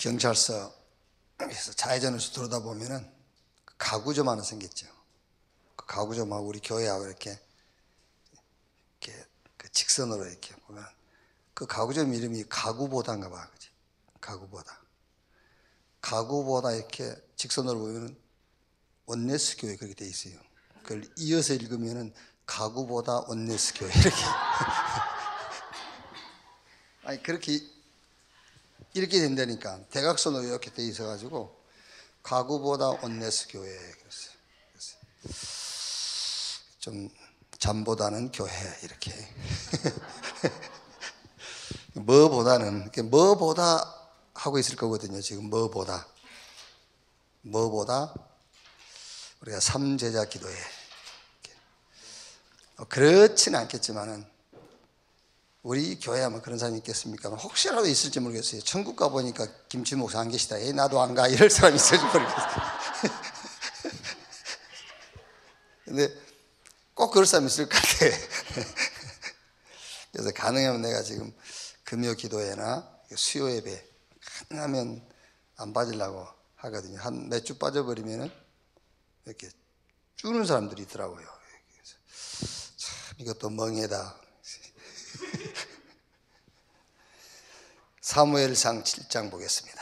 경찰서에서 좌회전에서 들어다 보면은 가구점 하나 생겼죠. 그 가구점하고 우리 교회하고 이렇게 그 직선으로 이렇게 보면 그 가구점 이름이 가구보다인가 봐. 그치? 가구보다 이렇게 직선으로 보면은 원네스 교회 그렇게 돼 있어요. 그걸 이어서 읽으면은 가구보다 원네스 교회 이렇게. 아니 그렇게 이렇게 된다니까. 대각선으로 이렇게 돼 있어가지고 가구보다 원네스 교회 그랬어요. 좀 잠보다는 교회 이렇게. 뭐보다 하고 있을 거거든요. 지금 뭐보다 우리가 삼제자 기도회. 그렇지는 않겠지만은 우리 교회에 아마 그런 사람이 있겠습니까? 혹시라도 있을지 모르겠어요. 천국 가보니까 김치 목사 안 계시다. 나도 안 가. 이럴 사람이 있을지 모르겠어요. 근데 꼭 그럴 사람이 있을 것 같아. 그래서 가능하면 내가 지금 금요 기도회나 수요 예배 가능하면 안 빠지려고 하거든요. 한 몇 주 빠져버리면은 이렇게 주는 사람들이 있더라고요. 그래서 참 이것도 멍해다. 사무엘상 7장 보겠습니다.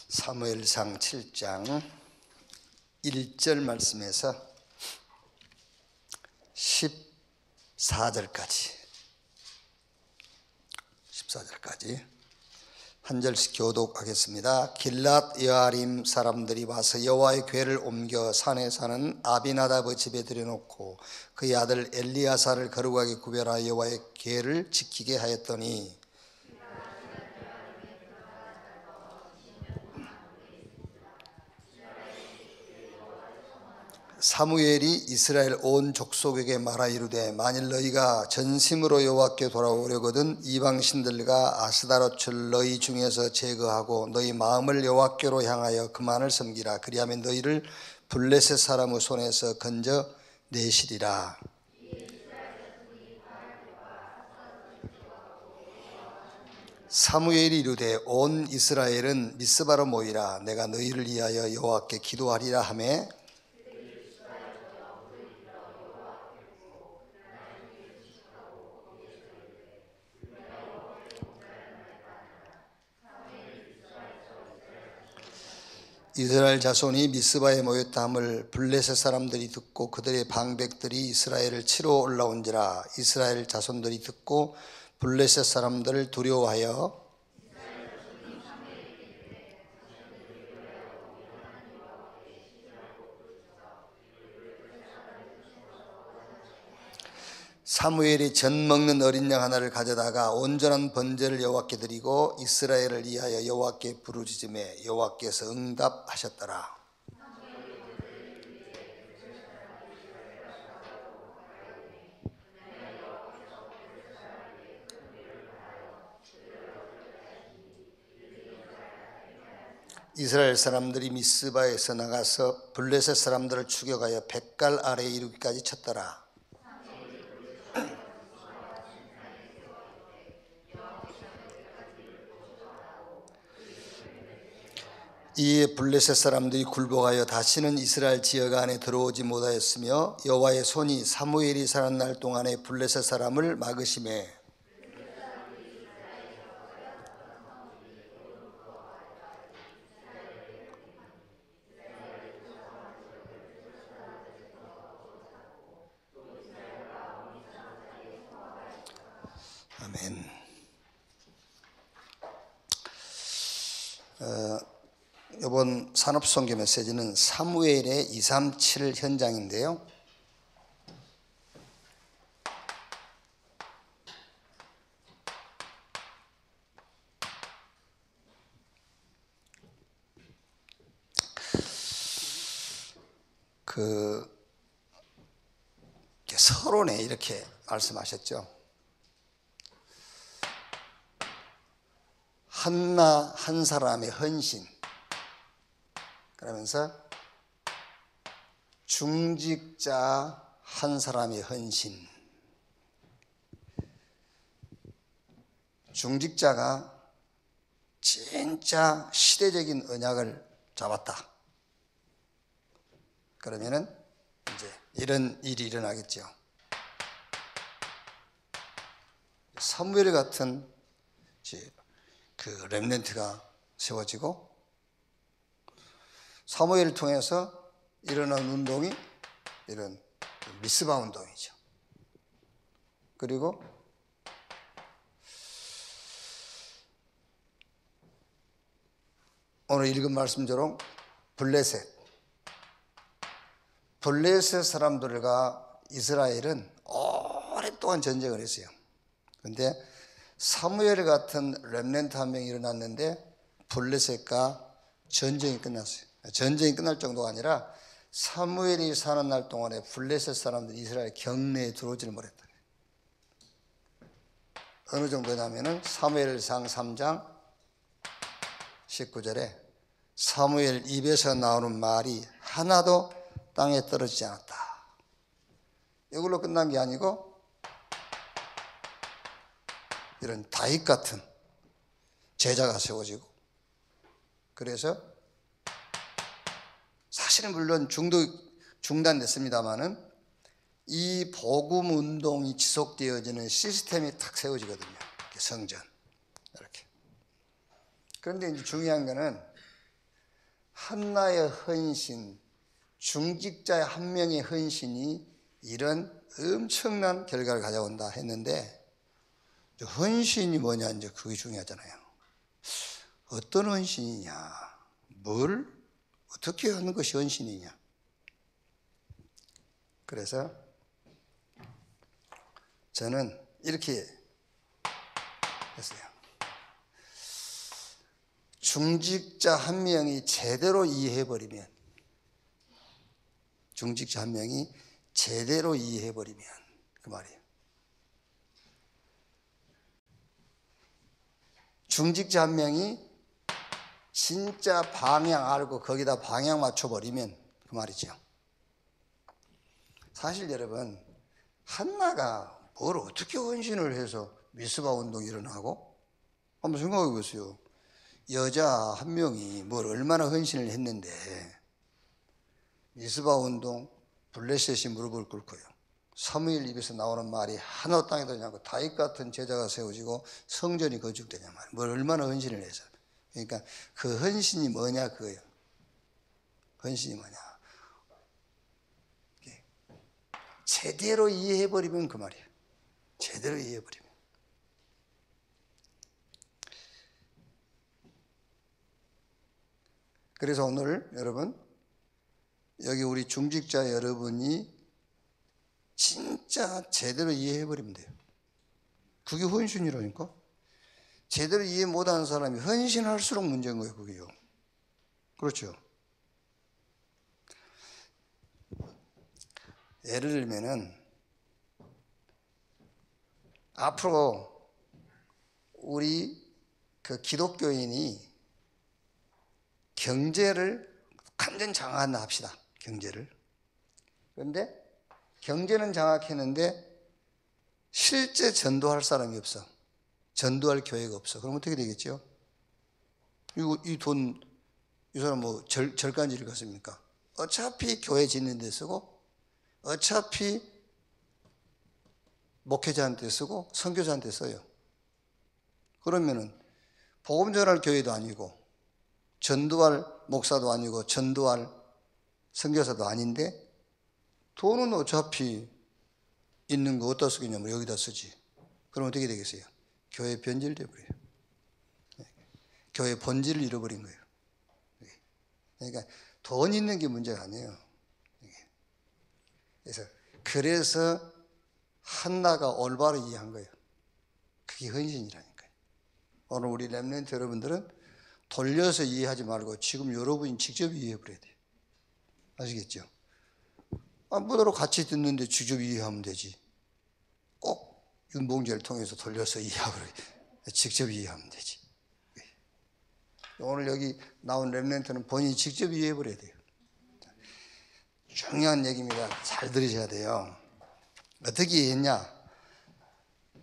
사무엘상 7장 1절 말씀에서 14절까지 한 절씩 교독하겠습니다. 길랏 여아림 사람들이 와서 여호와의 궤를 옮겨 산에 사는 아비나답의 집에 들여놓고 그의 아들 엘리야사를 거룩하게 구별하여 여호와의 궤를 지키게 하였더니 사무엘이 이스라엘 온 족속에게 말하 이르되 만일 너희가 전심으로 여호와께 돌아오려거든 이방 신들과 아스다롯을 너희 중에서 제거하고 너희 마음을 여호와께로 향하여 그만을 섬기라. 그리하면 너희를 블레셋 사람의 손에서 건져 내시리라. 사무엘이 이르되 온 이스라엘은 미스바로 모이라. 내가 너희를 위하여 여호와께 기도하리라 하매 이스라엘 자손이 미스바에 모였다 함을 블레셋 사람들이 듣고 그들의 방백들이 이스라엘을 치러 올라온지라. 이스라엘 자손들이 듣고 블레셋 사람들을 두려워하여 사무엘이 전 먹는 어린 양 하나를 가져다가 온전한 번제를 여호와께 드리고 이스라엘을 위하여 여호와께 부르짖음에 여호와께서 응답하셨더라. 이스라엘 사람들이 미스바에서 나가서 블레셋 사람들을 추격하여 벳갈 아래에 이르기까지 쳤더라. 이에 블레셋 사람들이 굴복하여 다시는 이스라엘 지역 안에 들어오지 못하였으며 여호와의 손이 사무엘이 사는 날 동안에 블레셋 사람을 막으심에 아멘. 이번 산업선교 메시지는 사무엘의 237 현장인데요. 서론에 이렇게 말씀하셨죠. 한나 한 사람의 헌신. 그러면서 중직자 한 사람의 헌신. 중직자가 진짜 시대적인 언약을 잡았다. 그러면은 이제 이런 일이 일어나겠죠. 사무엘 같은 그 렘넌트가 세워지고, 사무엘을 통해서 일어난 운동이 이런 미스바 운동이죠. 그리고 오늘 읽은 말씀대로 블레셋 사람들과 이스라엘은 오랫동안 전쟁을 했어요. 그런데 사무엘 같은 렘넌트 한 명이 일어났는데 블레셋과 전쟁이 끝났어요. 전쟁이 끝날 정도가 아니라 사무엘이 사는 날 동안에 블레셋 사람들이 이스라엘 경내에 들어오지를 못했다. 어느 정도냐면은 사무엘상 3장 19절에 사무엘 입에서 나오는 말이 하나도 땅에 떨어지지 않았다. 이걸로 끝난 게 아니고 이런 다윗 같은 제자가 세워지고, 그래서 사실은 물론 중단됐습니다마는 이 복음 운동이 지속되어지는 시스템이 탁 세워지거든요. 이렇게 성전 이렇게. 그런데 이제 중요한 거는 한나의 헌신, 중직자의 한 명의 헌신이 이런 엄청난 결과를 가져온다 했는데, 헌신이 뭐냐, 이제 그게 중요하잖아요. 어떤 헌신이냐, 뭘 어떻게 하는 것이 헌신이냐. 그래서 저는 이렇게 했어요. 중직자 한 명이 제대로 이해해버리면, 중직자 한 명이 제대로 이해해버리면 그 말이에요. 중직자 한 명이 진짜 방향 알고 거기다 방향 맞춰버리면 그 말이죠. 사실 여러분, 한나가 뭘 어떻게 헌신을 해서 미스바 운동이 일어나고? 한번 생각해 보세요. 여자 한 명이 뭘 얼마나 헌신을 했는데 미스바 운동, 블레셋이 무릎을 꿇고요, 사무엘 입에서 나오는 말이 하나도 땅에 들지 않고 다윗 같은 제자가 세워지고 성전이 건축되냐 말이에요. 뭘 얼마나 헌신을 해서. 그러니까 그 헌신이 뭐냐 그거예요. 헌신이 뭐냐. 제대로 이해해버리면 그 말이에요. 제대로 이해해버리면. 그래서 오늘 여러분, 여기 우리 중직자 여러분이 진짜 제대로 이해해버리면 돼요. 그게 헌신이라니까. 제대로 이해 못하는 사람이 헌신할수록 문제인 거예요, 그게요. 그렇죠. 예를 들면은 앞으로 우리 그 기독교인이 경제를 완전 장악한다 합시다. 경제를. 그런데 경제는 장악했는데 실제 전도할 사람이 없어. 전도할 교회가 없어. 그럼 어떻게 되겠죠? 이 돈, 이 사람 뭐 절간지를 갔습니까? 어차피 교회 짓는 데 쓰고, 어차피 목회자한테 쓰고, 선교사한테 써요. 그러면은 복음 전할 교회도 아니고, 전도할 목사도 아니고, 전도할 선교사도 아닌데, 돈은 어차피 있는 거 어디다 쓰겠냐면 여기다 쓰지. 그럼 어떻게 되겠어요? 교회 변질돼 버려요. 교회 본질을 잃어버린 거예요. 그러니까 돈 있는 게 문제가 아니에요. 그래서 한나가 올바로 이해한 거예요. 그게 헌신이라니까요. 오늘 우리 렘넌트 여러분들은 돌려서 이해하지 말고 지금 여러분이 직접 이해해 버려야 돼요. 아시겠죠? 무더러 같이 듣는데 직접 이해하면 되지. 꼭 윤봉제를 통해서 돌려서 이해하고 직접 이해하면 되지. 오늘 여기 나온 렘넌트는 본인이 직접 이해해 버려야 돼요. 중요한 얘기입니다. 잘 들으셔야 돼요. 어떻게 했냐?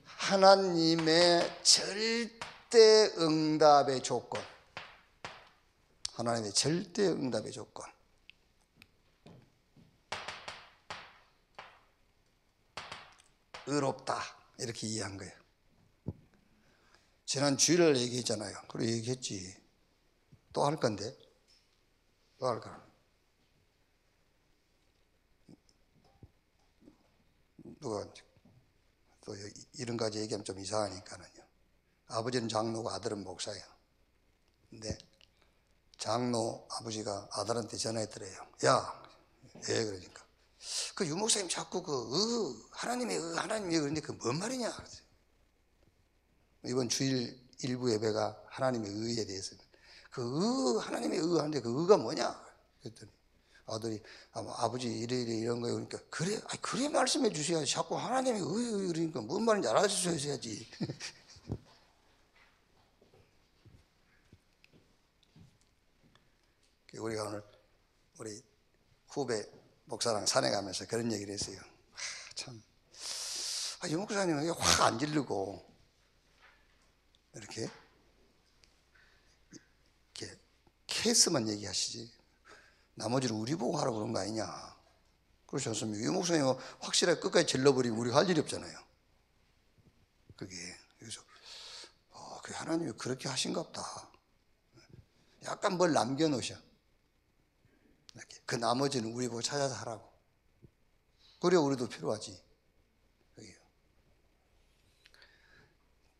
하나님의 절대 응답의 조건. 하나님의 절대 응답의 조건. 의롭다. 이렇게 이해한 거예요. 지난 주일을 얘기했잖아요. 그리고 얘기했지. 또 할 건데. 또 할 거야. 누가 또 이런 가지 얘기하면 좀 이상하니까는요. 아버지는 장로고 아들은 목사예요. 근데 장로 아버지가 아들한테 전화했더래요. 야, 예, 그러니까. 그 유목사님 자꾸 하나님의 그런데 그 뭔 말이냐? 이번 주일 일부 예배가 하나님의 의에 대해서 하나님의 하는데 그 의가 뭐냐? 그랬더니 아들이 아버지 이런 거예요. 그러니까 그래 말씀해 주셔야지. 자꾸 하나님의 의 그러니까 뭔 말인지 알아주셔야지. 우리가 오늘 우리 후배 목사랑 산에 가면서 그런 얘기를 했어요. 참, 유 목사님은 확 안 질르고 이렇게 케이스만 얘기하시지. 나머지를 우리 보고 하라고 그런 거 아니냐. 그렇지 않습니까? 유 목사님은 확실하게 끝까지 질러버리면 우리가 할 일이 없잖아요. 그게 그래서 그 하나님이 그렇게 하신가 보다. 약간 뭘 남겨놓으셔. 그 나머지는 우리 보고 찾아서 하라고. 그래 우리도 필요하지.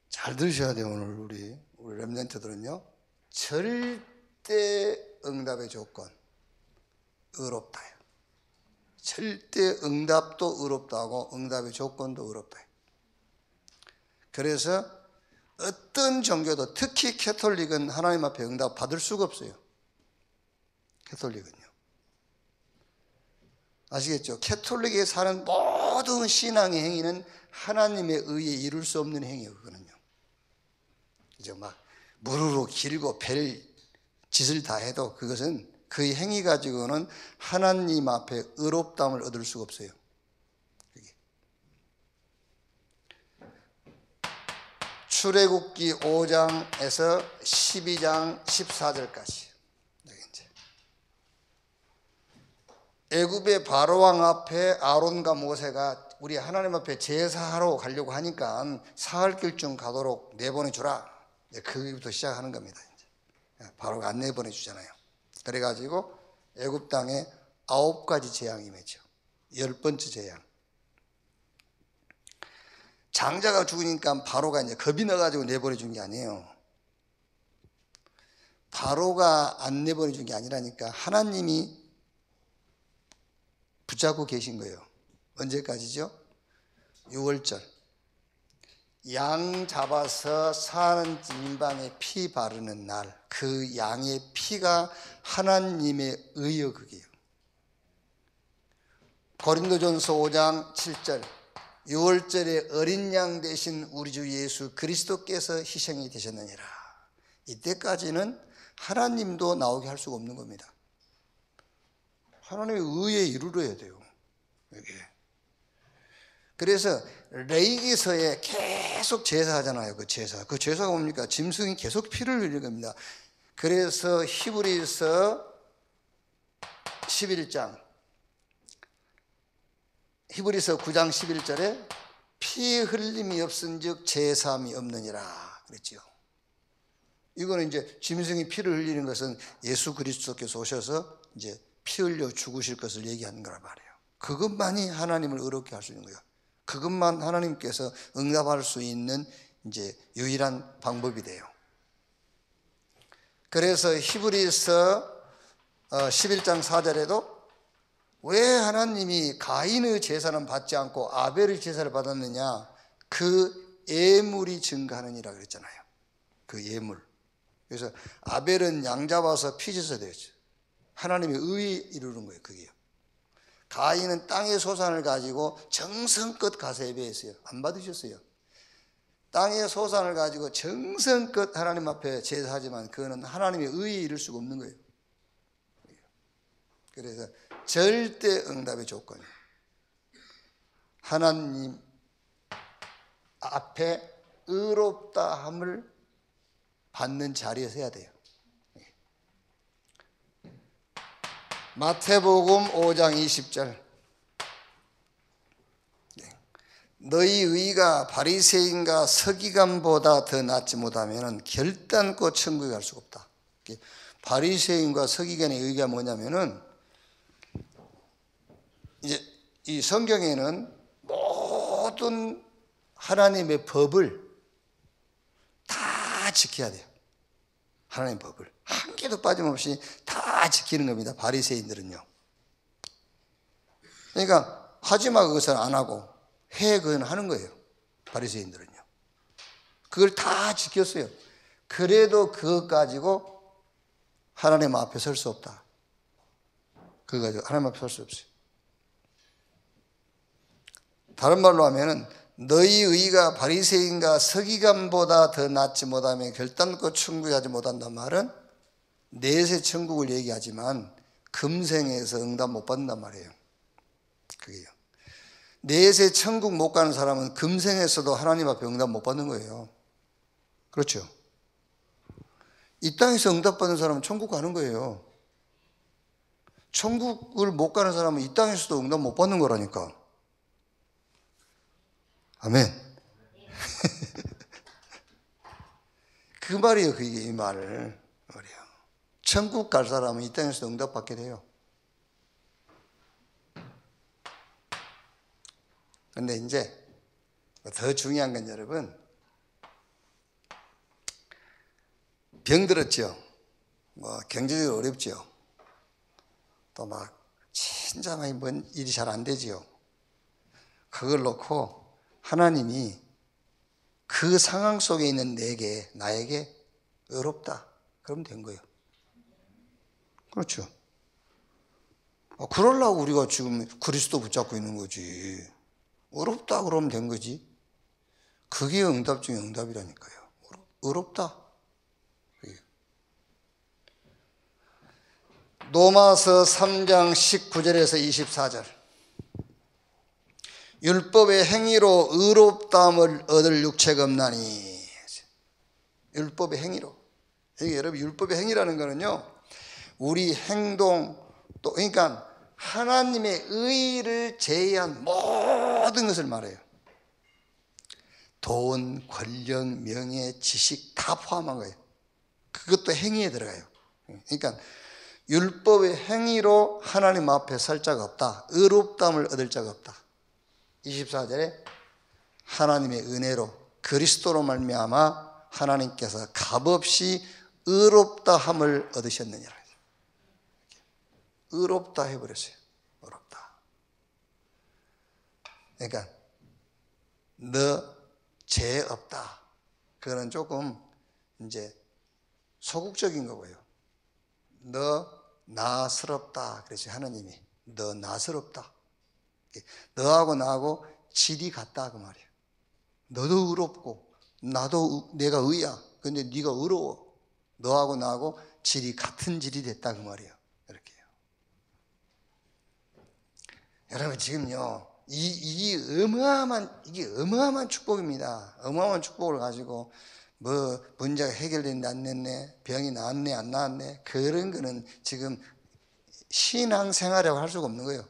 잘 들으셔야 돼요. 오늘 우리 렘넌트들은요. 절대 응답의 조건 의롭다요. 절대 응답도 의롭다고 응답의 조건도 의롭다. 그래서 어떤 종교도 특히 캐톨릭은 하나님 앞에 응답 받을 수가 없어요. 캐톨릭은요. 아시겠죠? 캐톨릭에 사는 모든 신앙의 행위는 하나님의 의에 이룰 수 없는 행위예요. 그거는요. 이제 막 무르르 길고 별 짓을 다 해도 그것은 그의 행위 가지고는 하나님 앞에 의롭다함을 얻을 수가 없어요. 출애굽기 5장에서 12장 14절까지. 애굽의 바로왕 앞에 아론과 모세가 우리 하나님 앞에 제사하러 가려고 하니까 사흘길쯤 가도록 내보내주라. 거기부터 시작하는 겁니다. 바로가 안 내보내주잖아요. 그래가지고 애굽 땅에 9가지 재앙이 맺혀. 10번째 재앙. 장자가 죽으니까 바로가 이제 겁이 나가지고 내보내준 게 아니에요. 바로가 안 내보내준 게 아니라니까 하나님이 붙잡고 계신 거예요. 언제까지죠? 6월절. 양 잡아서 사는 인방에 피 바르는 날, 그 양의 피가 하나님의 의여 그게요. 고린도전서 5장 7절. 6월절에 어린 양 대신 우리 주 예수 그리스도께서 희생이 되셨느니라. 이때까지는 하나님도 나오게 할 수가 없는 겁니다. 하나님의 의에 이르러야 돼요. 이게. 그래서 레위기서에 계속 제사하잖아요. 그 제사가 뭡니까? 짐승이 계속 피를 흘리는 겁니다. 그래서 히브리서 11장, 히브리서 9장 11절에 피 흘림이 없은즉 제사함이 없느니라 그랬죠. 이거는 이제 짐승이 피를 흘리는 것은 예수 그리스도께서 오셔서 이제 피 흘려 죽으실 것을 얘기하는 거란 말이에요. 그것만이 하나님을 의롭게 할 수 있는 거예요. 그것만 하나님께서 응답할 수 있는 이제 유일한 방법이 돼요. 그래서 히브리서 11장 4절에도 왜 하나님이 가인의 제사는 받지 않고 아벨의 제사를 받았느냐? 그 예물이 증가하느니라 그랬잖아요. 그 예물. 그래서 아벨은 양 잡아서 피 젖어야 되죠. 하나님의 의에 이루는 거예요. 그게요. 가인은 땅의 소산을 가지고 정성껏 가서 예배했어요. 안 받으셨어요. 땅의 소산을 가지고 정성껏 하나님 앞에 제사하지만 그거는 하나님의 의에 이룰 수가 없는 거예요. 그래서 절대 응답의 조건이에요. 하나님 앞에 의롭다함을 받는 자리에서 해야 돼요. 마태복음 5장 20절. 너희 의가 바리새인과 서기관보다 더 낫지 못하면 결단코 천국에 갈 수가 없다. 바리새인과 서기관의 의가 뭐냐면은, 이제 이 성경에는 모든 하나님의 법을 다 지켜야 돼요. 하나님의 법을 한 개도 빠짐없이 다 지키는 겁니다. 바리새인들은요. 그러니까 하지마 그것은 안 하고 해 그건 하는 거예요. 바리새인들은요. 그걸 다 지켰어요. 그래도 그것 가지고 하나님 앞에 설 수 없다. 그거 가지고 하나님 앞에 설 수 없어요. 다른 말로 하면은 너희 의가 바리새인과 서기관보다 더 낫지 못하면 결단코 천국에 가지 못한단 말은 내세 천국을 얘기하지만 금생에서 응답 못 받는단 말이에요. 그게요. 내세 천국 못 가는 사람은 금생에서도 하나님 앞에 응답 못 받는 거예요. 그렇죠? 이 땅에서 응답 받는 사람은 천국 가는 거예요. 천국을 못 가는 사람은 이 땅에서도 응답 못 받는 거라니까. 아멘. 그 말이에요. 그게 이 말을 말이에요. 천국 갈 사람은 이 땅에서도 응답 받게 돼요. 근데 이제 더 중요한 건 여러분, 병들었죠. 뭐 경제적으로 어렵죠. 또 막 진짜 많이 뭔 일이 잘 안 되지요. 그걸 놓고 하나님이 그 상황 속에 있는 나에게 어렵다. 그러면 된 거예요. 그렇죠. 그러려고 우리가 지금 그리스도 붙잡고 있는 거지. 어렵다 그러면 된 거지. 그게 응답 중에 응답이라니까요. 어렵다. 로마서 3장 19절에서 24절. 율법의 행위로 의롭다함을 얻을 육체가 없나니. 율법의 행위로. 이게 여러분 율법의 행위라는 거는요, 우리 행동, 또 그러니까 하나님의 의를 제외한 모든 것을 말해요. 돈, 권력, 명예, 지식 다 포함한 거예요. 그것도 행위에 들어가요. 그러니까 율법의 행위로 하나님 앞에 설 자가 없다. 의롭다함을 얻을 자가 없다. 24절에 하나님의 은혜로 그리스도로 말미암아 하나님께서 값없이 의롭다함을 얻으셨느니라. 의롭다 해버렸어요. 의롭다. 그러니까 너 죄 없다. 그거는 조금 이제 소극적인 거고요. 너 나스럽다. 그래서 하나님이 너 나스럽다. 너하고 나하고 질이 같다 그 말이에요. 너도 의롭고 나도 내가 의야. 근데 네가 의로워. 너하고 나하고 질이 같은 질이 됐다 그 말이에요. 이렇게요. 여러분 지금요 이게 어마어마한 축복입니다. 어마어마한 축복을 가지고 뭐 문제가 해결됐네 안 됐네, 병이 나았네 안 나았네, 그런 거는 지금 신앙생활이라고 할 수가 없는 거예요.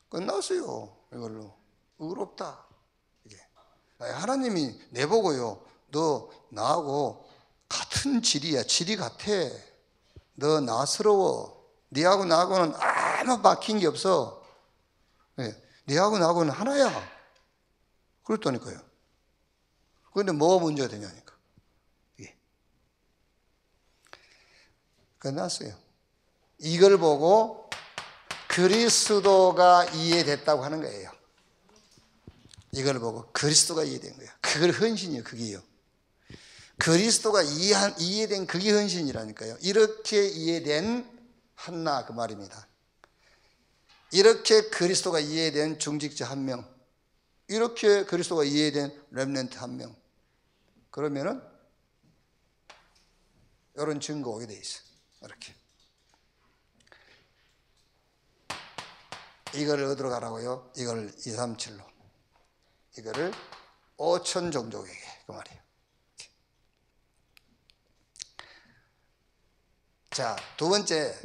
끝났어요. 이걸로 의롭다. 이게 하나님이 내보고요, 너 나하고 같은 질이야. 질이 같아. 너 나스러워. 네하고 나하고는 아무 막힌 게 없어. 네하고 나하고는 하나야. 그랬다니까요. 그런데 뭐가 문제가 되냐니까. 예. 끝났어요. 이걸 보고 그리스도가 이해됐다고 하는 거예요. 이걸 보고 그리스도가 이해된 거예요. 그걸 헌신이에요. 그게요. 그리스도가 이해된 그게 헌신이라니까요. 이렇게 이해된 한나 그 말입니다. 이렇게 그리스도가 이해된 중직자 한 명, 이렇게 그리스도가 이해된 렘넌트 한 명, 그러면은 이런 증거 오게 돼 있어요. 이렇게 이거를 어디로 가라고요? 이걸 237로. 이거를 5천 종족에게, 그 말이에요. 자, 두 번째,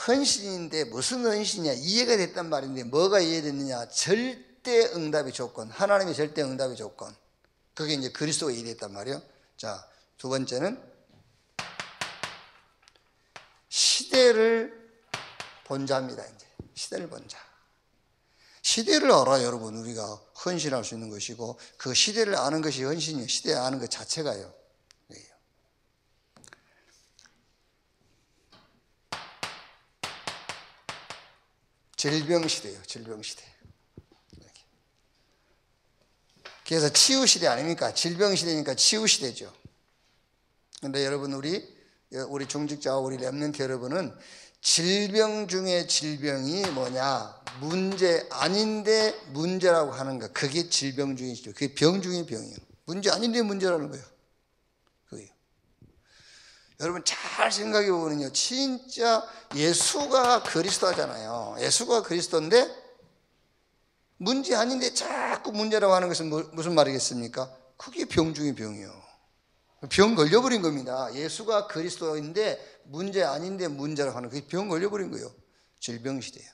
헌신인데 무슨 헌신이냐? 이해가 됐단 말인데 뭐가 이해됐느냐? 절대 응답의 조건, 하나님의 절대 응답의 조건. 그게 이제 그리스도가 이해됐단 말이에요. 자, 두 번째는 시대를 본 자입니다. 이제 시대를 본 자. 시대를 알아, 여러분. 우리가 헌신할 수 있는 것이고, 그 시대를 아는 것이 헌신이에요. 시대 아는 것 자체가요. 질병시대예요. 질병시대. 그래서 치유시대 아닙니까? 질병시대니까 치유시대죠. 그런데 여러분, 우리 중직자와 우리 렘넌트 여러분은 질병 중에 질병이 뭐냐? 문제 아닌데 문제라고 하는 거. 그게 질병 중에 질병. 그게 병 중에 병이에요. 문제 아닌데 문제라는 거예요. 그게요. 여러분 잘 생각해 보면요, 진짜 예수가 그리스도잖아요. 예수가 그리스도인데 문제 아닌데 자꾸 문제라고 하는 것은 무슨 말이겠습니까? 그게 병 중에 병이요. 병 걸려버린 겁니다. 예수가 그리스도인데 문제 아닌데 문제라고 하는 그게 병 걸려버린 거예요. 질병시대예요.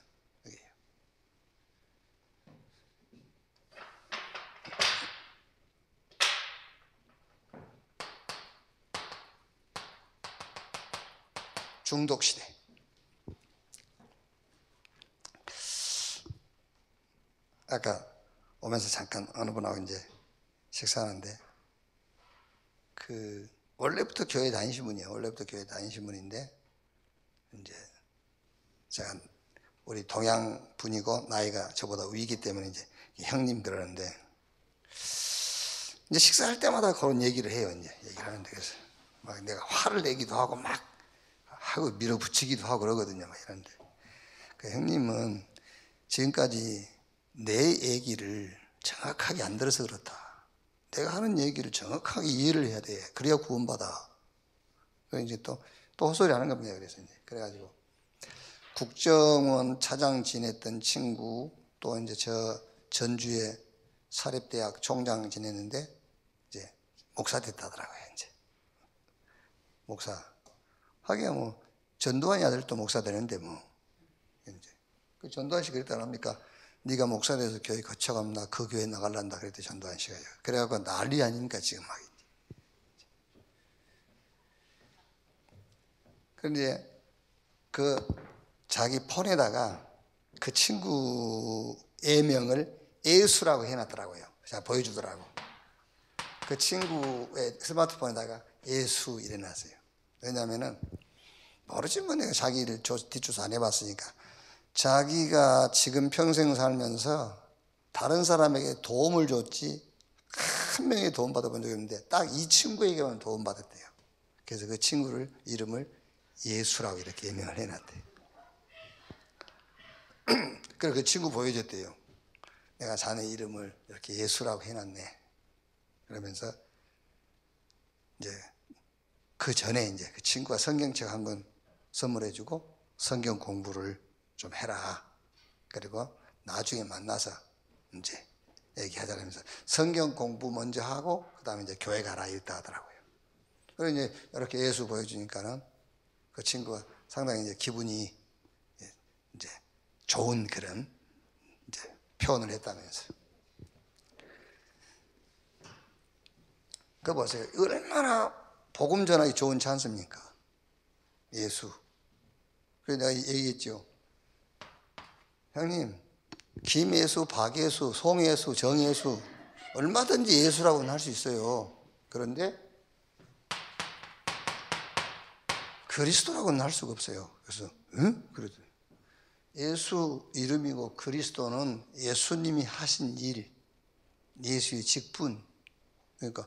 중독시대. 아까 오면서 잠깐 어느 분하고 이제 식사하는데, 원래부터 교회 다니신 분이에요. 원래부터 교회 다니신 분인데, 이제 제가 우리 동양 분이고 나이가 저보다 위기 때문에 이제 형님 그러는데, 이제 식사할 때마다 그런 얘기를 해요. 이제 얘기를 하는데, 그래서 막 내가 화를 내기도 하고 막 하고 밀어붙이기도 하고 그러거든요. 막 이러는데, 그 형님은 지금까지 내 얘기를 정확하게 안 들어서 그렇다. 내가 하는 얘기를 정확하게 이해를 해야 돼. 그래야 구원받아. 그래서 이제 또 헛소리 하는 겁니다. 그래서 이제 그래가지고 국정원 차장 지냈던 친구, 또 이제 저 전주에 사립대학 총장 지냈는데 이제 목사 됐다더라고요. 이제 목사 하기야 뭐 전두환이 아들도 목사 되는데 뭐 이제 그 전두환 씨 그랬다 합니까? 네가 목사 돼서 교회 거쳐가면 나 그 교회 나갈란다 그랬대, 전두환 씨가. 그래갖고 난리 아닙니까 지금 막. 그런데 그 자기 폰에다가 그 친구 애명을 예수라고 해놨더라고요. 제가 보여주더라고. 그 친구의 스마트폰에다가 예수 이래놨어요. 왜냐하면은 모르지 뭐, 내가 자기를 뒷조사 안 해봤으니까. 자기가 지금 평생 살면서 다른 사람에게 도움을 줬지 한 명에게 도움 받아본 적이 없는데 딱 이 친구에게만 도움 받았대요. 그래서 그 친구를 이름을 예수라고 이렇게 예명을 해놨대요. 그래서 그 친구 보여줬대요. 내가 자네 이름을 이렇게 예수라고 해놨네. 그러면서 이제 그 전에 이제 그 친구가 성경책 한 권 선물해주고 성경 공부를 좀 해라. 그리고 나중에 만나서 이제 얘기하자면서 성경 공부 먼저 하고 그 다음에 이제 교회 가라 이랬다 하더라고요. 그래서 이제 이렇게 예수 보여주니까는 그 친구가 상당히 이제 기분이 이제 좋은 그런 이제 표현을 했다면서. 그 보세요. 얼마나 복음 전하기 좋은 찬스입니까? 예수. 그래서 내가 얘기했죠. 형님, 김예수, 박예수, 송예수, 정예수 얼마든지 예수라고는 할 수 있어요. 그런데 그리스도라고는 할 수가 없어요. 그래서 응? 그래도 예수 이름이고 그리스도는 예수님이 하신 일, 예수의 직분. 그러니까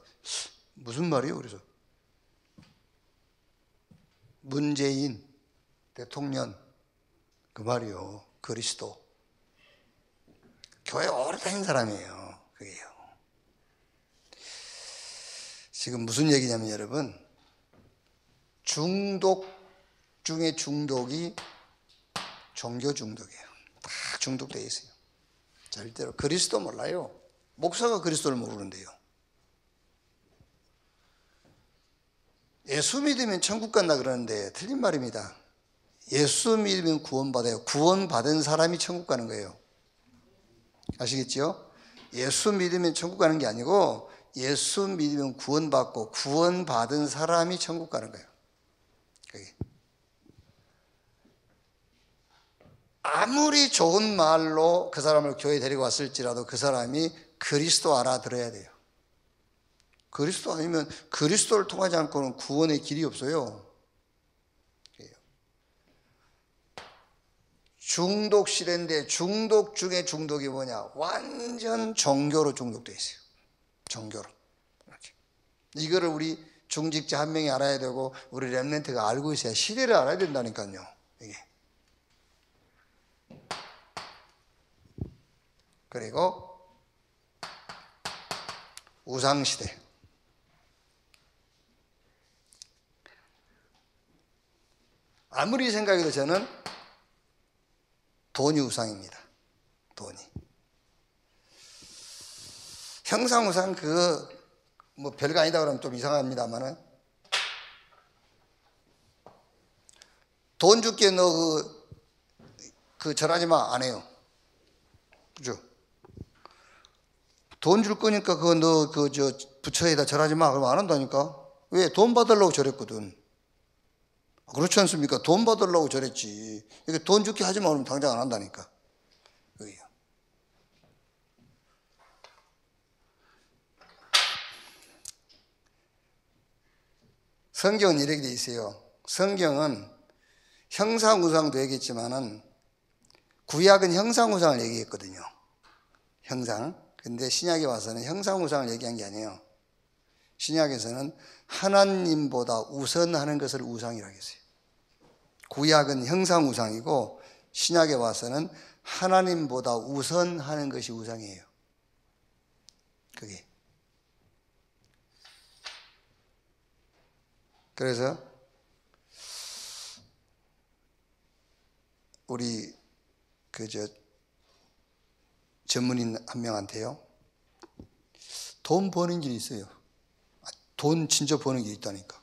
무슨 말이에요? 그래서 문재인 대통령 그 말이요. 그리스도. 교회 오래 다닌 사람이에요. 그게요. 지금 무슨 얘기냐면 여러분, 중독 중에 중독이 종교 중독이에요. 다 중독되어 있어요. 절대로 그리스도 몰라요. 목사가 그리스도를 모르는데요. 예수 믿으면 천국 간다 그러는데 틀린 말입니다. 예수 믿으면 구원받아요. 구원받은 사람이 천국 가는 거예요. 아시겠죠? 예수 믿으면 천국 가는 게 아니고 예수 믿으면 구원받고 구원받은 사람이 천국 가는 거예요. 그게. 아무리 좋은 말로 그 사람을 교회에 데리고 왔을지라도 그 사람이 그리스도 알아들어야 돼요. 그리스도 아니면 그리스도를 통하지 않고는 구원의 길이 없어요. 중독 시대인데 중독 중에 중독이 뭐냐? 완전 종교로 중독되어 있어요. 종교로. 이렇게. 이거를 우리 중직자 한 명이 알아야 되고 우리 렘넌트가 알고 있어야 시대를 알아야 된다니까요. 이게. 그리고 우상시대. 아무리 생각해도 저는 돈이 우상입니다. 돈이. 형상우상 뭐 별거 아니다 그러면 좀 이상합니다만은 돈 줄게 너 절하지 마 안 해요. 그죠? 돈 줄 거니까 그거 너 부처에다 절하지 마 그러면 안 한다니까. 왜? 돈 받으려고 절했거든. 그렇지 않습니까? 돈 받으려고 절했지. 이게 돈 줄게 하지 마 그러면 당장 안 한다니까. 그게요. 성경은 이렇게 돼 있어요. 성경은 형상우상도 얘기했지만은 구약은 형상우상을 얘기했거든요. 형상. 근데 신약에 와서는 형상우상을 얘기한 게 아니에요. 신약에서는 하나님보다 우선하는 것을 우상이라고 했어요. 구약은 형상우상이고 신약에 와서는 하나님보다 우선하는 것이 우상이에요. 그게. 그래서 우리 전문인 한 명한테요. 돈 버는 길이 있어요. 돈 진짜 버는 길이 있다니까.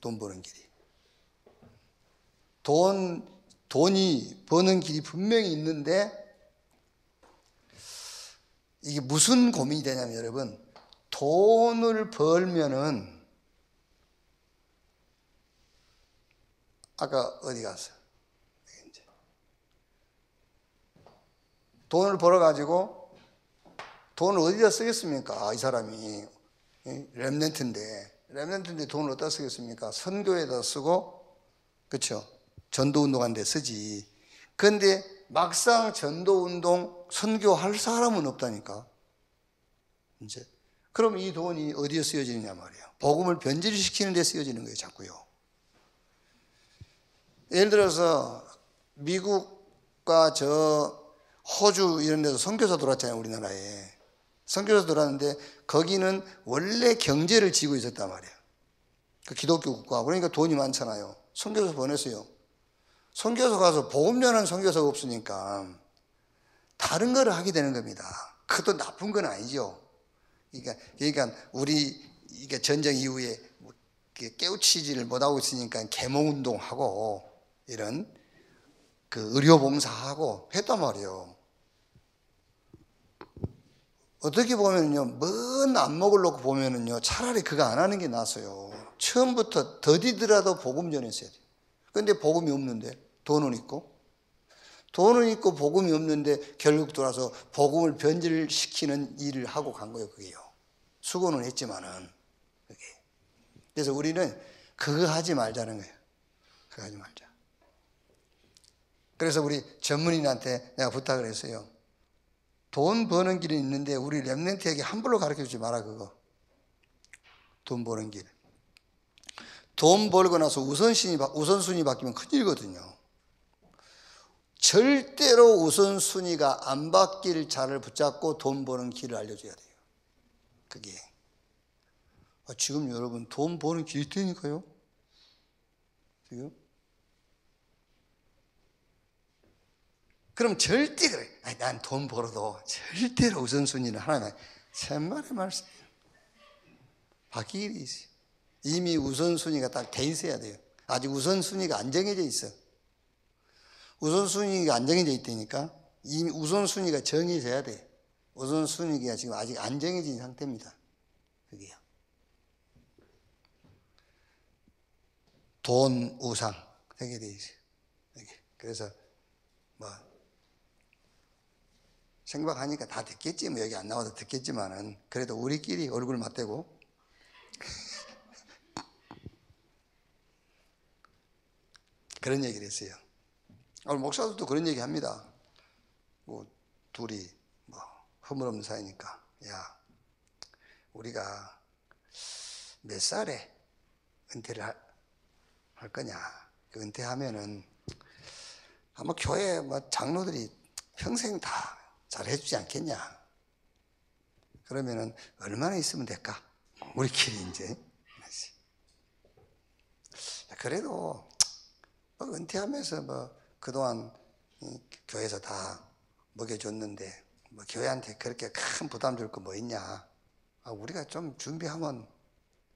돈 버는 길이. 돈이 버는 길이 분명히 있는데 이게 무슨 고민이 되냐면 여러분, 돈을 벌면은 아까 어디 갔어? 돈을 벌어가지고 돈을 어디다 쓰겠습니까? 이 사람이 렘넌트인데 돈을 어디다 쓰겠습니까? 선교에다 쓰고, 그렇죠? 전도운동하는 데 쓰지. 그런데 막상 전도운동 선교할 사람은 없다니까. 이제 그럼 이 돈이 어디에 쓰여지느냐 말이에요. 복음을 변질시키는 데 쓰여지는 거예요, 자꾸요. 예를 들어서 미국과 호주 이런 데서 선교사 들어왔잖아요, 우리나라에. 선교사 들어왔는데 거기는 원래 경제를 지고 있었단 말이에요. 그 기독교 국가. 그러니까 돈이 많잖아요. 선교사 보냈어요. 선교사 가서 복음 전하는 선교사가 없으니까 다른 거를 하게 되는 겁니다. 그것도 나쁜 건 아니죠. 그러니까 이게 전쟁 이후에 깨우치지를 못하고 있으니까 계몽운동하고 이런 의료봉사하고 했단 말이에요. 어떻게 보면요, 먼 안목을 놓고 보면은요, 차라리 그거 안 하는 게 낫어요. 처음부터 더디더라도 복음 전했어야 돼요. 근데 복음이 없는데, 돈은 있고 복음이 없는데 결국 돌아서 복음을 변질시키는 일을 하고 간 거예요, 그게요. 수고는 했지만은, 그게. 그래서 우리는 그거 하지 말자는 거예요. 그거 하지 말자. 그래서 우리 전문인한테 내가 부탁을 했어요. 돈 버는 길이 있는데 우리 렘넌트에게 함부로 가르쳐주지 마라, 그거. 돈 버는 길. 돈 벌고 나서 우선순위 바뀌면 큰일이거든요. 절대로 우선순위가 안 바뀔 자를 붙잡고 돈 버는 길을 알려줘야 돼요. 그게. 지금 여러분 돈 버는 길이 있다니까요. 지금. 그럼 절대 그래. 난 돈 벌어도 절대로 우선순위는 하나님. 천만의 말씀이에요. 바뀔 일이 있어요. 이미 우선순위가 딱 돼 있어야 돼요. 아직 우선순위가 안 정해져 있어. 우선순위가 안 정해져 있다니까 이미 우선순위가 정해져야 돼. 우선순위가 지금 아직 안 정해진 상태입니다. 그게요. 돈, 우상 되게 돼 있어요. 그래서 뭐 생각하니까 다 듣겠지. 뭐 여기 안 나와도 듣겠지만은 그래도 우리끼리 얼굴 맞대고 그런 얘기를 했어요. 오늘 목사들도 그런 얘기 합니다. 뭐 둘이 뭐 허물없는 사이니까 야 우리가 몇 살에 은퇴를 할 거냐. 그 은퇴하면은 아마 교회 뭐 장로들이 평생 다 잘해주지 않겠냐. 그러면은 얼마나 있으면 될까? 우리끼리 이제. 그래도 은퇴하면서 뭐 그동안 교회에서 다 먹여줬는데 뭐 교회한테 그렇게 큰 부담 줄 거 뭐 있냐. 우리가 좀 준비하면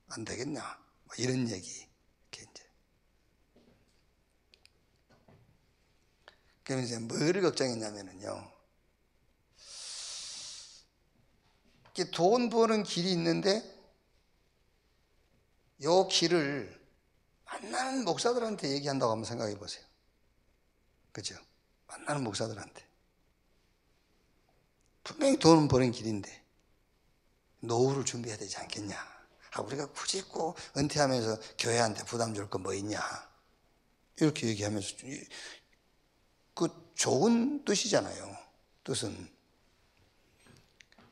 안 되겠냐. 뭐 이런 얘기. 이렇게 이제. 그럼 이제 뭐를 걱정했냐면은요. 돈 버는 길이 있는데 요 길을 만나는 목사들한테 얘기한다고 한번 생각해 보세요. 그죠? 만나는 목사들한테. 분명히 돈 버는 길인데 노후를 준비해야 되지 않겠냐. 우리가 굳이 꼭 은퇴하면서 교회한테 부담 줄 거 뭐 있냐. 이렇게 얘기하면서 그 좋은 뜻이잖아요. 뜻은.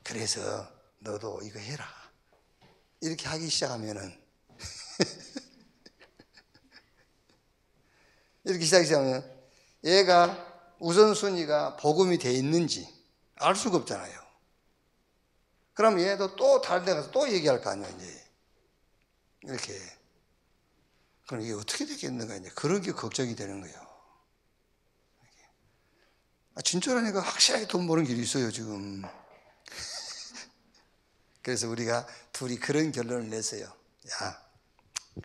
그래서 너도 이거 해라. 이렇게 하기 시작하면은 이렇게 시작하면 얘가 우선순위가 복음이 돼 있는지 알 수가 없잖아요. 그럼 얘도 또 다른 데 가서 또 얘기할 거 아니야, 이제. 이렇게. 그럼 이게 어떻게 되겠는가, 이제. 그런 게 걱정이 되는 거예요. 진짜라니까 확실하게 돈 버는 길이 있어요, 지금. 그래서 우리가 둘이 그런 결론을 냈어요. 야,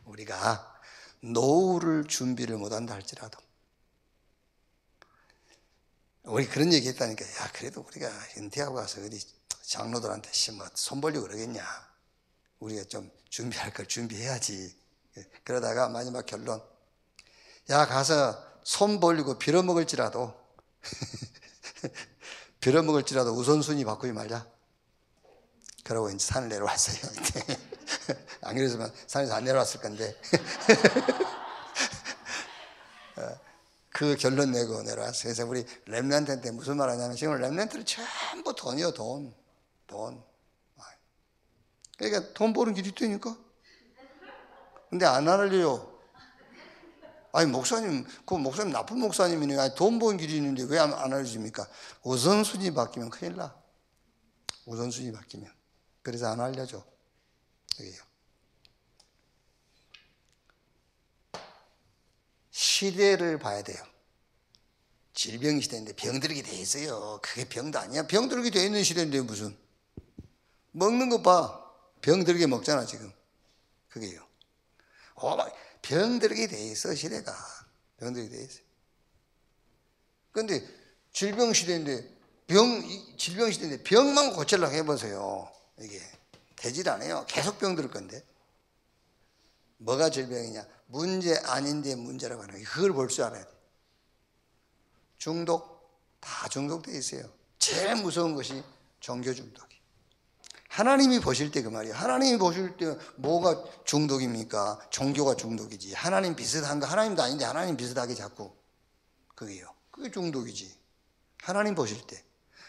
우리가 노후를 준비를 못한다 할지라도 우리 그런 얘기 했다니까. 야, 그래도 우리가 은퇴하고 가서 어디 장로들한테 뭐 손 벌리고 그러겠냐. 우리가 좀 준비할 걸 준비해야지. 그러다가 마지막 결론. 야, 가서 손 벌리고 빌어먹을지라도 빌어먹을지라도 우선순위 바꾸지 말자. 그러고 이제 산을 내려왔어요. 안 그랬으면 산에서 안 내려왔을 건데. 그 결론 내고 내려왔어요. 그래서 우리 렘넌트한테 무슨 말 하냐면 지금 렘넌트는 전부 돈이요, 돈. 그러니까 돈 버는 길이 있다니까. 근데 안 알려요. 목사님, 그 목사님 나쁜 목사님이네. 돈 버는 길이 있는데 왜 안 알려줍니까? 우선순위 바뀌면 큰일 나. 우선순위 바뀌면. 그래서 안 알려줘. 여기요. 시대를 봐야 돼요. 질병 시대인데 병들게 돼 있어요. 그게 병도 아니야. 병들게 돼 있는 시대인데 무슨. 먹는 거 봐. 병들게 먹잖아, 지금. 그게요. 병들게 돼 있어, 시대가. 병들게 돼 있어. 근데 질병 시대인데 질병 시대인데 병만 고치려고 해보세요. 이게 되질 않아요. 계속 병들 건데. 뭐가 질병이냐? 문제 아닌데 문제라고 하는 거예요. 그걸 볼 줄 알아야 돼. 중독, 다 중독되어 있어요. 제일 무서운 것이 종교 중독이. 하나님이 보실 때 그 말이에요. 하나님이 보실 때 뭐가 중독입니까? 종교가 중독이지. 하나님 비슷한 거 하나님도 아닌데 하나님 비슷하게 자꾸. 그게요. 그게 중독이지. 하나님 보실 때.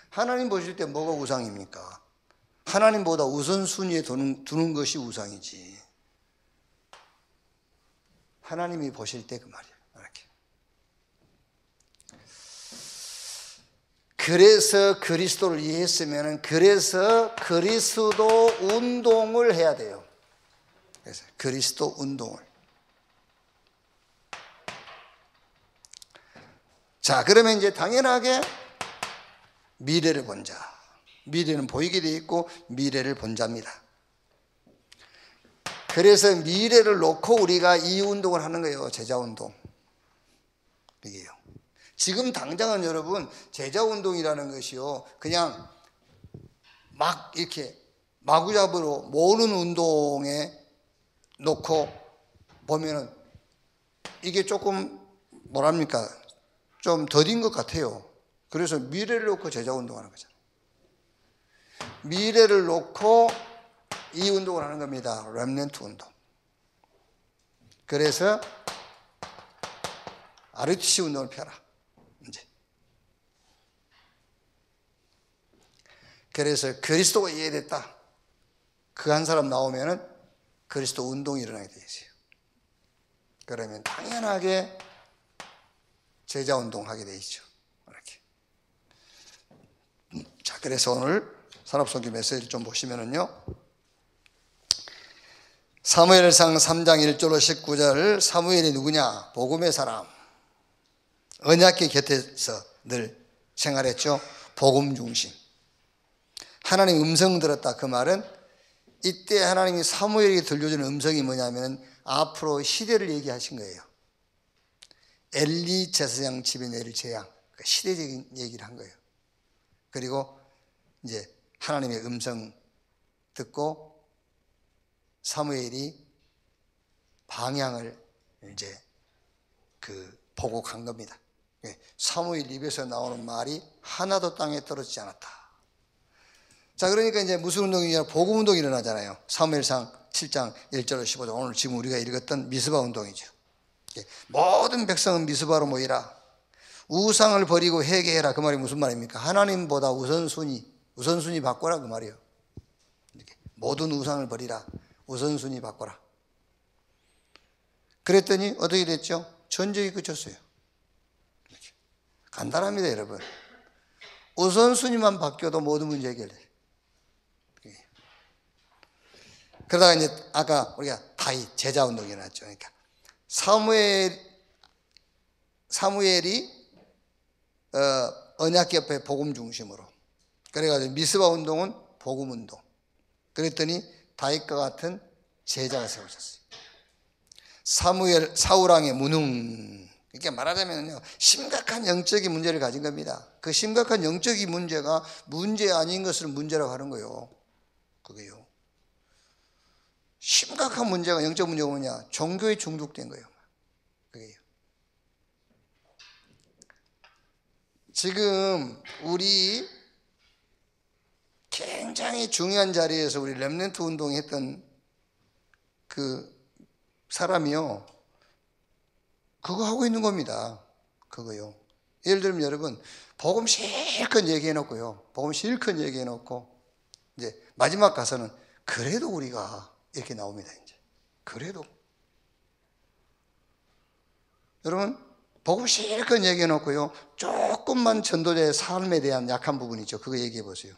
하나님 보실 때 뭐가 우상입니까? 하나님보다 우선순위에 두는 것이 우상이지. 하나님이 보실 때 그 말이에요. 이렇게. 그래서 그리스도를 이해했으면 그래서 그리스도 운동을 해야 돼요. 그래서 그리스도 운동을. 자, 그러면 이제 당연하게 미래를 본 자. 미래는 보이게 되어 있고 미래를 본 자입니다. 그래서 미래를 놓고 우리가 이 운동을 하는 거예요. 제자운동. 이게요. 지금 당장은 여러분 제자운동이라는 것이요, 그냥 막 이렇게 마구잡이로 모으는 운동에 놓고 보면은 이게 조금 뭐랍니까? 좀 더딘 것 같아요. 그래서 미래를 놓고 제자운동하는 거잖아요. 미래를 놓고 이 운동을 하는 겁니다. 렘넌트 운동. 그래서 RUTC 운동을 펴라. 이제. 그래서 그리스도가 이해됐다. 그 한 사람 나오면은 그리스도 운동이 일어나게 되어 있어요. 그러면 당연하게 제자 운동 하게 되어 있죠. 이렇게. 자, 그래서 오늘 산업선교 메시지를 좀 보시면은요, 사무엘상 3장 1절로 19절, 사무엘이 누구냐? 복음의 사람. 언약궤 곁에서 늘 생활했죠. 복음 중심. 하나님 음성 들었다. 그 말은 이때 하나님이 사무엘에게 들려주는 음성이 뭐냐면 앞으로 시대를 얘기하신 거예요. 엘리 제사장 집에 내릴 재앙. 그러니까 시대적인 얘기를 한 거예요. 그리고 이제 하나님의 음성 듣고 사무엘이 방향을 이제 보고 간 겁니다. 사무엘 입에서 나오는 말이 하나도 땅에 떨어지지 않았다. 자, 그러니까 이제 무슨 운동이냐? 복음 운동이 일어나잖아요. 사무엘상 7장 1절로 15절. 오늘 지금 우리가 읽었던 미스바 운동이죠. 모든 백성은 미스바로 모이라. 우상을 버리고 회개해라. 그 말이 무슨 말입니까? 하나님보다 우선순위 바꿔라. 그 말이에요. 이렇게. 모든 우상을 버리라. 우선순위 바꿔라. 그랬더니 어떻게 됐죠? 전쟁이 끝쳤어요. 이렇게. 간단합니다, 여러분. 우선순위만 바뀌어도 모든 문제 해결돼요. 그러다가 이제 아까 우리가 다윗 제자 운동이 일어났죠. 그러니까 사무엘이 언약 옆에 복음 중심으로, 그래가지고 미스바 운동은 복음 운동. 그랬더니 다윗과 같은 제자가 세워졌어요. 사울왕의 무능. 이렇게 말하자면요, 심각한 영적인 문제를 가진 겁니다. 그 심각한 영적인 문제가 문제 아닌 것을 문제라고 하는 거예요. 그게요. 심각한 문제가, 영적 문제가 뭐냐? 종교에 중독된 거예요. 그게요. 지금 우리 굉장히 중요한 자리에서 우리 렘넌트 운동했던 그 사람이요, 그거 하고 있는 겁니다. 그거요. 예를 들면 여러분, 복음 실컷 얘기해 놓고요, 복음 실컷 얘기해 놓고 이제 마지막 가서는 그래도 우리가 이렇게 나옵니다. 이제 그래도 여러분, 복음 실컷 얘기해 놓고요, 조금만 전도자의 삶에 대한 약한 부분 있죠. 그거 얘기해 보세요.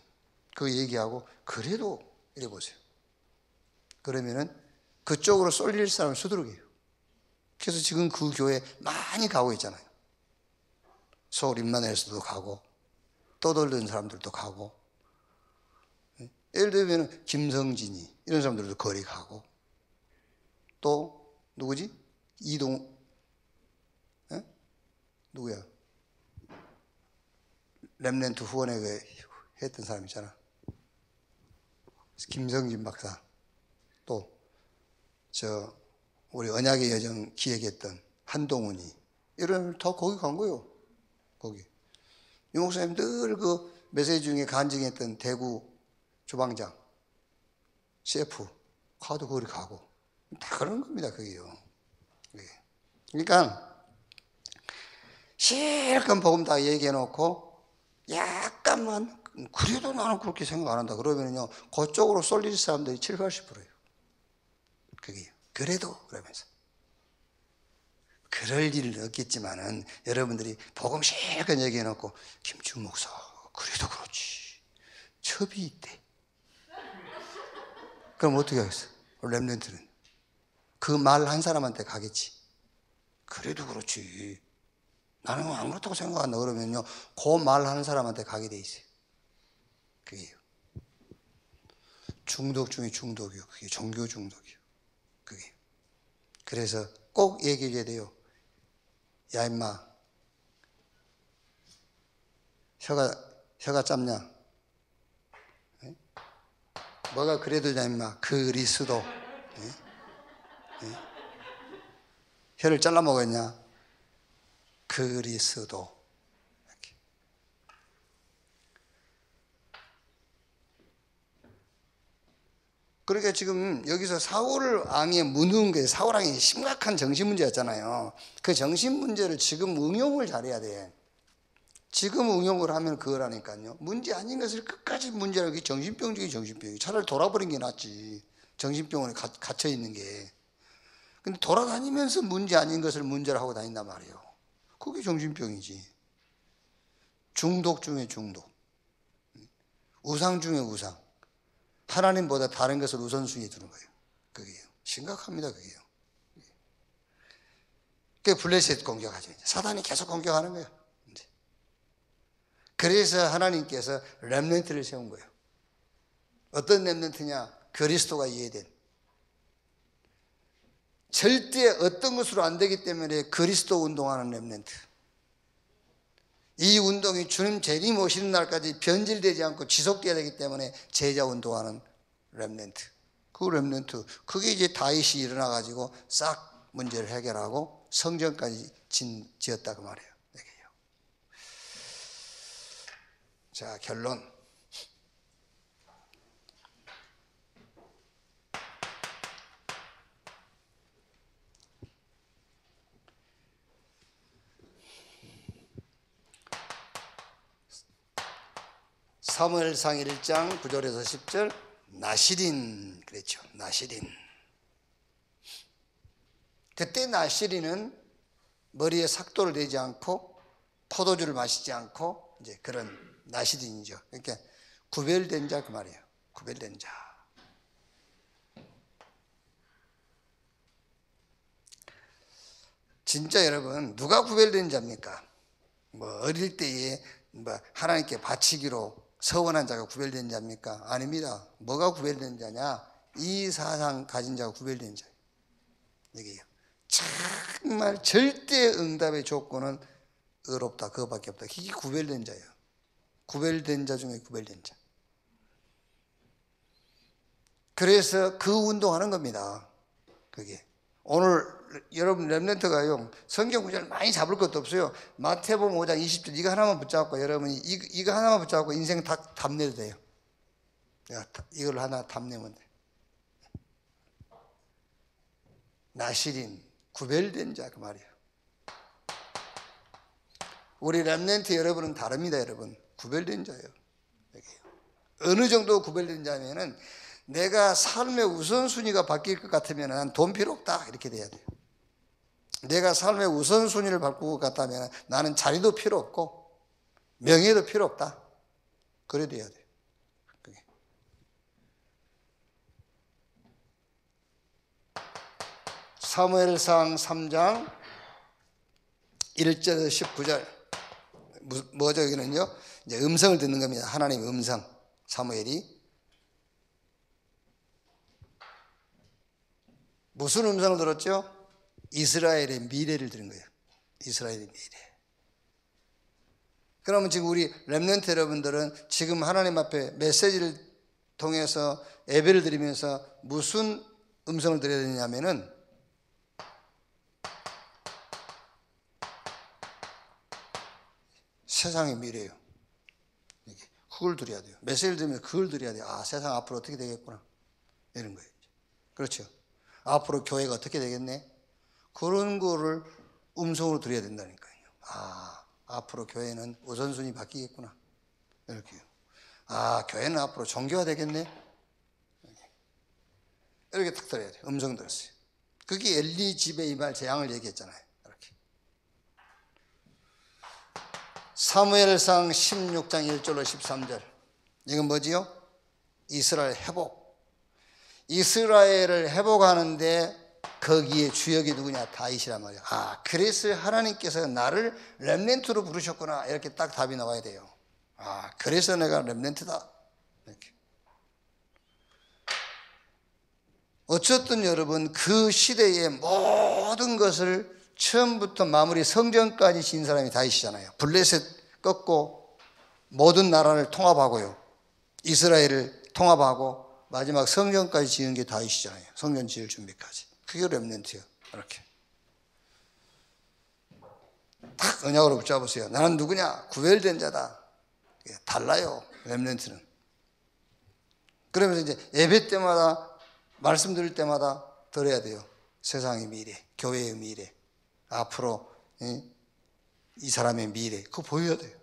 그거 얘기하고 그래도 이래 보세요. 그러면은 그쪽으로 쏠릴 사람을 수두룩해요. 그래서 지금 그 교회 많이 가고 있잖아요. 서울 임마누엘에서도 가고 떠돌던 사람들도 가고, 예를 들면 김성진이 이런 사람들도 거리 가고, 또 누구지? 누구야? 렘넌트 후원회 했던 사람 있잖아. 김성진 박사. 또 우리 언약의 여정 기획했던 한동훈이, 이런 다 거기 간 거예요. 거기. 유 목사님 늘 그 메시지 중에 간증했던 대구 주방장, 셰프, 가도 거기 가고, 다 그런 겁니다, 그게요. 그러니까, 실컷 복음 다 얘기해 놓고, 약간만, 그래도 나는 그렇게 생각 안 한다. 그러면요, 그쪽으로 쏠릴 사람들이 7, 80%예요. 그게요. 그래도, 그러면서. 그럴 일은 없겠지만은, 여러분들이 복음 실컷 얘기해 놓고, 김주 목사, 그래도 그렇지. 첩이 있대. 그럼 어떻게 하겠어? 렘넌트는. 그 말 한 사람한테 가겠지. 그래도 그렇지. 나는 아무렇다고 생각한다 그러면요, 그 말하는 사람한테 가게 돼 있어요. 그게요. 중독 중에 중독이요. 그게 종교 중독이요. 그게. 그래서 꼭 얘기해야 돼요. 야 임마, 혀가 짧냐? 에? 뭐가 그래도냐 임마. 그리스도. 에? 에? 혀를 잘라 먹었냐? 그리스도. 이렇게. 그러니까 지금 여기서 사울왕에 무는 게, 사울왕이 심각한 정신 문제였잖아요. 그 정신 문제를 지금 응용을 잘해야 돼. 지금 응용을 하면 그거라니까요. 문제 아닌 것을 끝까지 문제라고. 정신병 중에 정신병이. 차라리 돌아버린 게 낫지. 정신병원에 갇혀 있는 게. 근데 돌아다니면서 문제 아닌 것을 문제로 하고 다닌단 말이에요. 그게 정신병이지. 중독 중에 중독. 우상 중에 우상. 하나님보다 다른 것을 우선순위에 두는 거예요. 그게요. 심각합니다, 그게요. 그게 블레셋 공격하죠. 사단이 계속 공격하는 거예요. 그래서 하나님께서 렘넌트를 세운 거예요. 어떤 렘넌트냐? 그리스도가 이해된. 절대 어떤 것으로 안 되기 때문에 그리스도 운동하는 렘넌트. 이 운동이 주님 재림 오시는 날까지 변질되지 않고 지속돼야 되기 때문에 제자 운동하는 렘넌트. 그 렘넌트, 그게 이제 다윗이 일어나 가지고 싹 문제를 해결하고 성전까지 지었다 그 말이에요. 여기요. 자, 결론. 사무엘상 1장 9절에서 10절 나시린 그랬죠. 나시린. 그때 나시린은 머리에 삭도를 대지 않고 포도주를 마시지 않고 이제 그런 나시린이죠. 그러니까 구별된 자 그 말이에요. 구별된 자. 진짜 여러분, 누가 구별된 자입니까? 뭐 어릴 때에 뭐 하나님께 바치기로 서원한 자가 구별된 자입니까? 아닙니다. 뭐가 구별된 자냐? 이 사상 가진 자가 구별된 자예요. 여기요. 정말 절대 응답의 조건은 의롭다, 그거밖에 없다. 이게 구별된 자예요. 구별된 자 중에 구별된 자. 그래서 그 운동하는 겁니다. 그게. 오늘 여러분 렘넌트가요, 성경 구절을 많이 잡을 것도 없어요. 마태복음 5장 20절 이거 하나만 붙잡고 여러분이 이거 하나만 붙잡고 인생 다 답내도 돼요. 이걸 하나 답내면 돼. 나시린, 구별된 자 그 말이에요. 우리 렘넌트 여러분은 다릅니다. 여러분 구별된 자예요. 어느 정도 구별된 자면은 내가 삶의 우선순위가 바뀔 것 같으면 난 돈 필요 없다 이렇게 돼야 돼요. 내가 삶의 우선순위를 바꾸고 같다면 나는 자리도 필요 없고 명예도 필요 없다. 그래 돼야 돼요. 그게. 사무엘상 3장 1절에서 19절 뭐죠? 여기는요 이제 음성을 듣는 겁니다. 하나님의 음성. 사무엘이 무슨 음성을 들었죠? 이스라엘의 미래를 들은 거예요. 이스라엘의 미래. 그러면 지금 우리 렘넌트 여러분들은 지금 하나님 앞에 메시지를 통해서 예배를 드리면서 무슨 음성을 드려야 되냐면은 세상의 미래예요. 그걸 드려야 돼요. 메시지를 들으면 그걸 드려야 돼요. 아, 세상 앞으로 어떻게 되겠구나. 이런 거예요. 그렇죠. 앞으로 교회가 어떻게 되겠네? 그런 거를 음성으로 드려야 된다니까요. 아, 앞으로 교회는 우선순위 바뀌겠구나. 이렇게요. 아, 교회는 앞으로 종교화 되겠네? 이렇게 딱 들어야 돼요. 음성 들었어요. 그게 엘리 집에 임할 재앙을 얘기했잖아요. 이렇게. 사무엘상 16장 1절로 13절. 이건 뭐지요? 이스라엘 회복. 이스라엘을 회복하는데 거기에 주역이 누구냐? 다윗이란 말이야. 아, 그래서 하나님께서 나를 렘넌트로 부르셨구나. 이렇게 딱 답이 나와야 돼요. 아, 그래서 내가 렘넌트다. 이렇게. 어쨌든 여러분, 그 시대의 모든 것을 처음부터 마무리 성전까지 지은 사람이 다윗이잖아요. 블레셋 꺾고 모든 나라를 통합하고요. 이스라엘을 통합하고 마지막 성전까지 지은 게 다윗이잖아요. 성전 지을 준비까지. 그게 렘넌트예요. 이렇게 딱 언약으로 붙잡으세요. 나는 누구냐? 구별된 자다. 달라요. 렘넌트는. 그러면서 이제 예배 때마다 말씀 드릴 때마다 들어야 돼요. 세상의 미래, 교회의 미래, 앞으로 이 사람의 미래, 그거 보여야 돼요.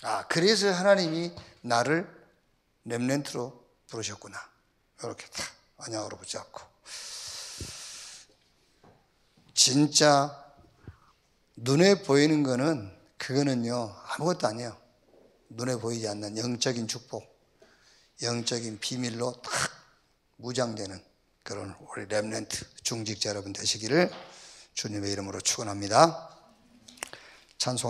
아, 그래서 하나님이 나를 렘넌트로 부르셨구나. 이렇게 다 언약으로 붙잡고. 진짜 눈에 보이는 거는 그거는요 아무것도 아니에요. 눈에 보이지 않는 영적인 축복, 영적인 비밀로 딱 무장되는 그런 우리 렘넌트 중직자 여러분 되시기를 주님의 이름으로 축원합니다. 찬송.